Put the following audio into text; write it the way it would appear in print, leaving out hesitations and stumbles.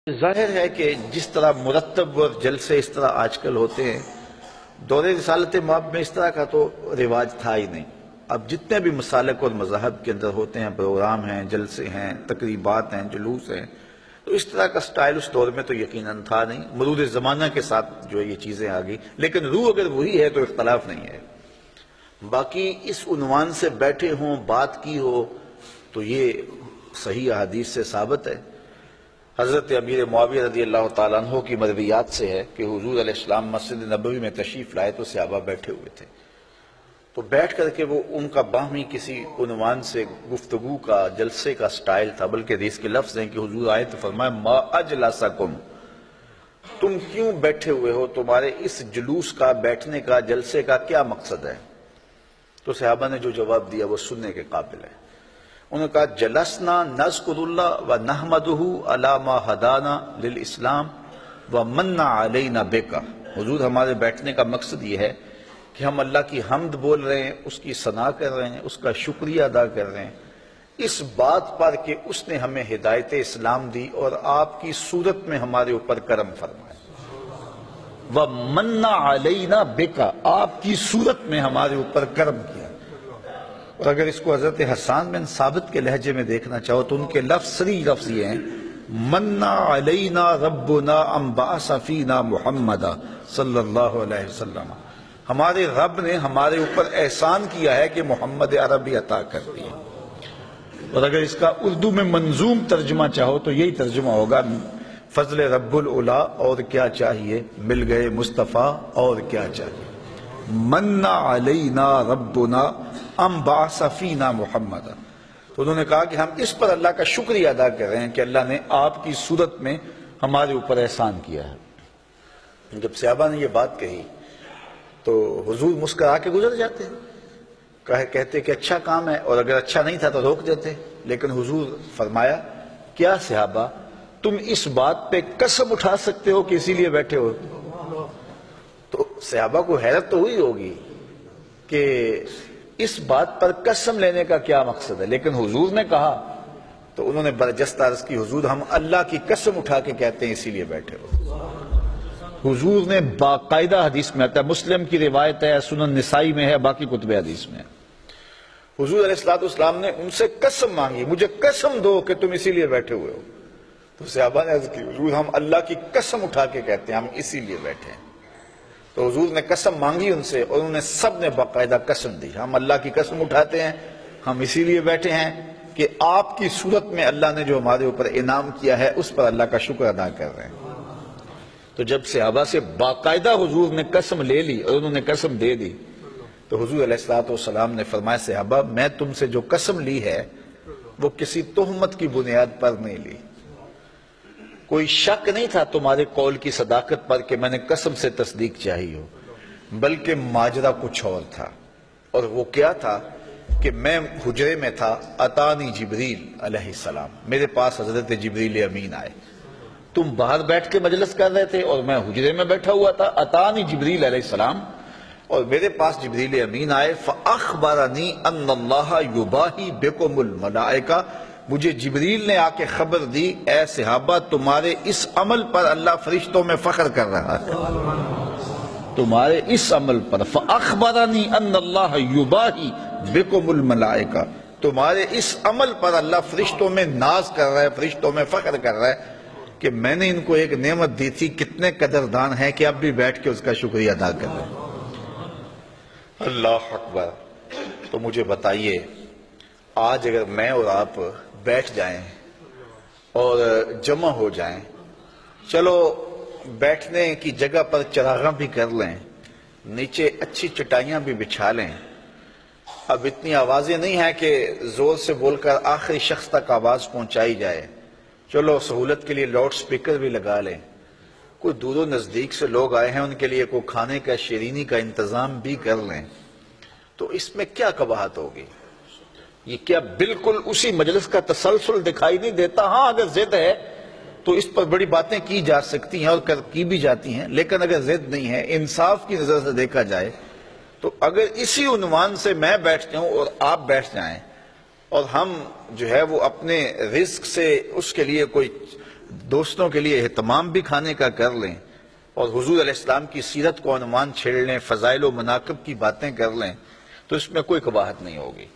ظاہر ہے کہ جس طرح مرتب اور جلسے اس طرح آج کل ہوتے ہیں، دور رسالت مآب میں اس طرح کا تو رواج تھا ہی نہیں۔ اب جتنے بھی مسالک اور مذاہب کے اندر ہوتے ہیں، پروگرام ہیں، جلسے ہیں، تقریبات ہیں، جلوس ہیں، تو اس طرح کا سٹائل اس دور میں تو یقیناً تھا نہیں۔ مرور زمانہ کے ساتھ جو یہ چیزیں آ گئی، لیکن روح اگر وہی ہے تو اختلاف نہیں ہے۔ باقی اس عنوان سے بیٹھے ہوں، بات کی ہو، تو یہ صحیح احادیث سے ثابت ہے۔ حضرت امیر معاویہ رضی اللہ تعالیٰ عنہ کی مرویات سے ہے کہ حضور علیہ السلام مسجد نبوی میں تشریف لائے تو صحابہ بیٹھے ہوئے تھے، تو بیٹھ کر کے وہ ان کا باہمی کسی عنوان سے گفتگو کا، جلسے کا سٹائل تھا، بلکہ حدیث کے لفظ ہیں کہ حضور آئے تو فرمایا ما اجلسکم، تم کیوں بیٹھے ہوئے ہو، تمہارے اس جلوس کا، بیٹھنے کا، جلسے کا کیا مقصد ہے؟ تو صحابہ نے جو جواب دیا وہ سننے کے قابل ہے۔ انہوں نے کہا جلسنا نذکر اللہ و نحمدہ علی ما ہدانا للاسلام و من علینا بکا، حضور ہمارے بیٹھنے کا مقصد یہ ہے کہ ہم اللہ کی حمد بول رہے ہیں، اس کی ثنا کر رہے ہیں، اس کا شکریہ ادا کر رہے ہیں اس بات پر کہ اس نے ہمیں ہدایت اسلام دی اور آپ کی صورت میں ہمارے اوپر کرم فرمایا، وَمَنَّ عَلَيْنَا بِكَ، آپ کی صورت میں ہمارے اوپر کرم کیا۔ اور اگر اس کو حضرت حسان بن ثابت کے لہجے میں دیکھنا چاہو تو ان کے لفظ صریح لفظ یہ ہیں مَنَّ عَلَيْنَا رَبُّنَا أَن بَعَثَ فِينَا مُحَمَّدًا صلی اللہ علیہ وسلم، ہمارے رب نے ہمارے اوپر احسان کیا ہے کہ محمد عربی عطا کر دی۔ اور اگر اس کا اردو میں منظوم ترجمہ چاہو تو یہی ترجمہ ہوگا فضل رب العلا اور کیا چاہیے، مل گئے مصطفیٰ اور کیا چاہیے۔ من علینا ربنا ام بعث فینا محمد، تو انہوں نے کہا کہ ہم اس پر اللہ کا شکریہ ادا کر رہے ہیں کہ اللہ نے آپ کی صورت میں ہمارے اوپر احسان کیا ہے۔ جب صحابہ نے یہ بات کہی تو حضور مسکرا کے گزر جاتے، کہتے کہ اچھا کام ہے، اور اگر اچھا نہیں تھا تو روک دیتے، لیکن حضور فرمایا کیا صحابہ تم اس بات پہ قسم اٹھا سکتے ہو کہ اسی لیے بیٹھے ہو؟ تو صحابہ کو حیرت تو ہوئی ہوگی کہ اس بات پر قسم لینے کا کیا مقصد ہے، لیکن حضور نے کہا تو انہوں نے برجستہ عرض کی حضور ہم اللہ کی قسم اٹھا کے کہتے ہیں اسی لیے بیٹھے ہو۔ حضور نے باقاعدہ حدیث میں آتا ہے، مسلم کی روایت ہے، سنن نسائی میں ہے، باقی کتب حدیث میں ہے، حضور علیہ السلام نے ان سے قسم مانگی مجھے قسم دو کہ تم اسی لیے بیٹھے ہوئے ہو۔ تو صحابہ نے عرض کی حضور ہم اللہ کی قسم اٹھا کے کہتے ہیں ہم اسی لیے بیٹھے ہیں۔ تو حضور نے قسم مانگی ان سے اور انہوں نے سب نے باقاعدہ قسم دی، ہم اللہ کی قسم اٹھاتے ہیں، ہم اسی لیے بیٹھے ہیں کہ آپ کی صورت میں اللہ نے جو ہمارے اوپر انعام کیا ہے اس پر اللہ کا شکر ادا کر رہے ہیں۔ تو جب صحابہ سے باقاعدہ حضور نے قسم لے لی اور انہوں نے قسم دے دی تو حضور علیہ السلام نے فرمایا صحابہ میں تم سے جو قسم لی ہے وہ کسی تہمت کی بنیاد پر نہیں لی، کوئی شک نہیں تھا تمہارے قول کی صداقت پر کہ میں نے قسم سے تصدیق چاہی ہو، بلکہ ماجرا کچھ اور تھا، اور وہ کیا تھا کہ میں حجرے میں تھا، اتانی جبریل علیہ السلام، میرے پاس حضرت جبریل امین آئے، تم باہر بیٹھ کے مجلس کر رہے تھے اور میں حجرے میں بیٹھا ہوا تھا، اتانی جبریل علیہ السلام، اور میرے پاس جبریل امین آئے فاخبرنی ان اللہ یباہی بکم الملائکہ، مجھے جبریل نے آ کے خبر دی اے صحابہ تمہارے اس عمل پر اللہ فرشتوں میں فخر کر رہا ہے، تمہارے اس عمل پر، فاخبرنی ان اللہ یباہی بکم الملائکہ، تمہارے اس عمل پر اللہ فرشتوں میں ناز کر رہا ہے، فرشتوں میں فخر کر رہا ہے کہ میں نے ان کو ایک نعمت دی تھی، کتنے قدردان ہیں کہ اب بھی بیٹھ کے اس کا شکریہ ادا کر رہے ہیں۔ اللہ اکبر۔ تو مجھے بتائیے آج اگر میں اور آپ بیٹھ جائیں اور جمع ہو جائیں، چلو بیٹھنے کی جگہ پر چراغاں بھی کر لیں، نیچے اچھی چٹائیاں بھی بچھا لیں، اب اتنی آوازیں نہیں ہیں کہ زور سے بول کر آخری شخص تک آواز پہنچائی جائے، چلو سہولت کے لیے لاؤڈ سپیکر بھی لگا لیں، کوئی دور و نزدیک سے لوگ آئے ہیں ان کے لیے کوئی کھانے کا شیرینی کا انتظام بھی کر لیں، تو اس میں کیا قباحت ہوگی؟ یہ کیا بالکل اسی مجلس کا تسلسل دکھائی نہیں دیتا؟ ہاں اگر ضد ہے تو اس پر بڑی باتیں کی جا سکتی ہیں اور کی بھی جاتی ہیں، لیکن اگر ضد نہیں ہے، انصاف کی نظر سے دیکھا جائے تو اگر اسی عنوان سے میں بیٹھ جاؤں اور آپ بیٹھ جائیں اور ہم جو ہے وہ اپنے رزق سے اس کے لیے کوئی دوستوں کے لیے اہتمام بھی کھانے کا کر لیں اور حضور علیہ السلام کی سیرت کو عنوان چھیڑ لیں، فضائل و مناقب کی باتیں کر لیں، تو اس میں کوئی قباحت نہیں ہوگی۔